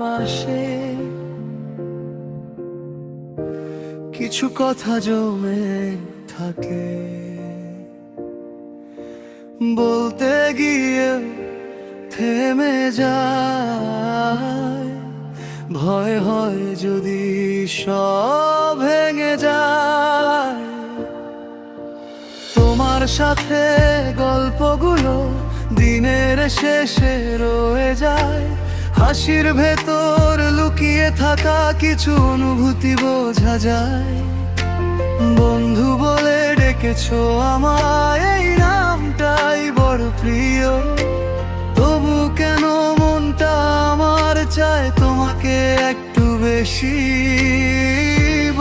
পাশে কিছু কথা জমে থাকে, বলতে গিয়ে থেমে যায়। ভয় হয় যদি সব ভেঙে যায়। তোমার সাথে গল্পগুলো দিনের শেষে রয়ে যায়। হাসির ভেতর লুকিয়ে থাকা কিছু অনুভূতি বোঝা যায়। বন্ধু বলে ডেকেছো আমায়, এই নামটাই বড় প্রিয়। তবু কেন মনটা আমার চায় তোমাকে একটু বেশি।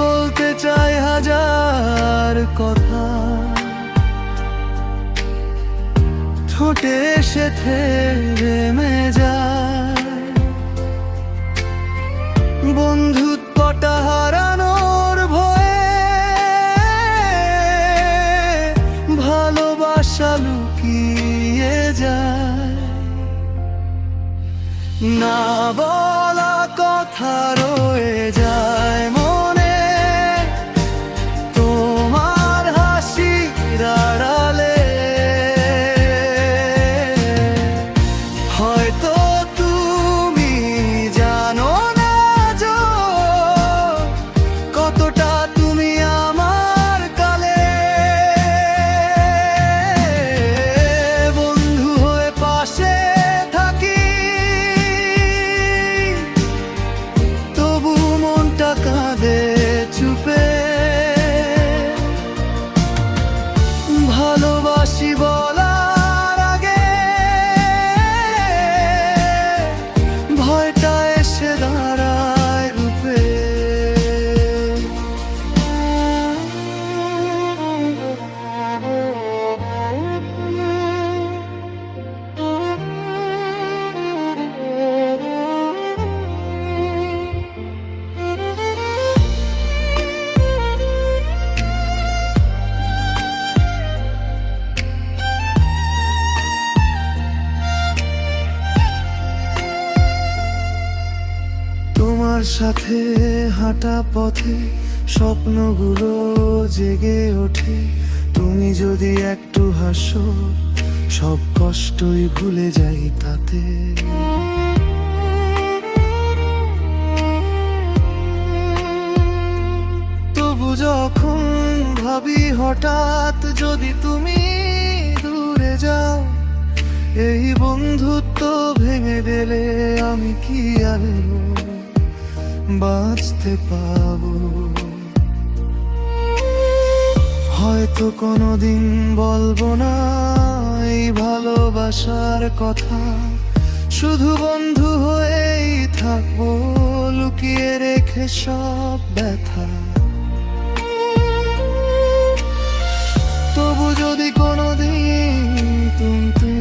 বলতে চাই হাজার কথা, ঠোঁটে এসে থেমে যায়। বন্ধুত্বটা হারানোর ভয়ে ভালোবাসা লুকিয়ে যায়। না বলা কথা রয়ে যায় মনে, তোমার হাসির আড়ালে। হয়তো তুমি জানো না যে কতটা তুমি আমার কালে। বন্ধু হয়ে পাশে থাকি, তবু মনটা কাঁদে চুপে। ভালোবাসি বলার আগে ভয়টা এসে দাঁড়ায় রূপে। তোমার সাথে হাঁটা পথে স্বপ্নগুলো জেগে ওঠে। তুমি যদি একটু হাসো, সব কষ্টই ভুলে যাই তাতে। তবু যখন ভাবি হঠাৎ যদি তুমি দূরে যাও, এই বন্ধুত্ব ভেঙে দিলে আমি কি আর বাঁচতে পাবো। হয়তো কোনোদিন বলবো না এই ভালোবাসার কথা, শুধু বন্ধু হয়েই থাকবো লুকিয়ে রেখে সব ব্যথা। তবু যদি কোনোদিন তুমি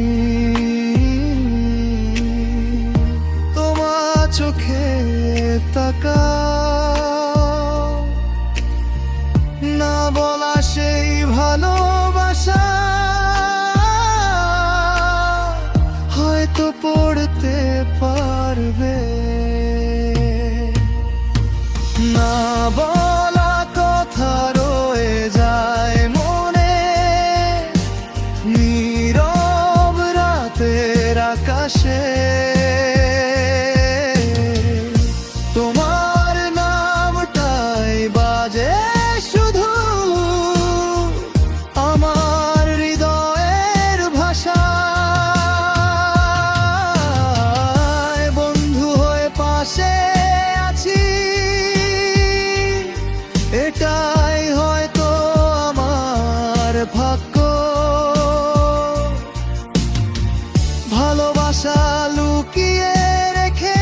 তোমার চোখে তাকাও, না বলা সেই ভালোবাসা হয়তো পড়তে পারবে। না বলা কথা রয়ে যায় মনে, নীরব রাতের আকাশে। তোমার নামটাই বাজে শুধু আমার হৃদয়ের ভাষায়। বন্ধু হয়ে পাশে আছি, এটাই হয়তো আমার ভাগ্য। ভালোবাসা লুকিয়ে রেখে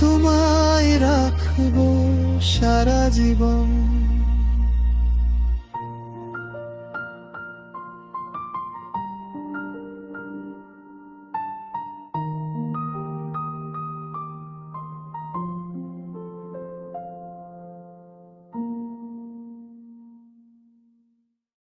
তোমায় রাখবো সারা জীবন।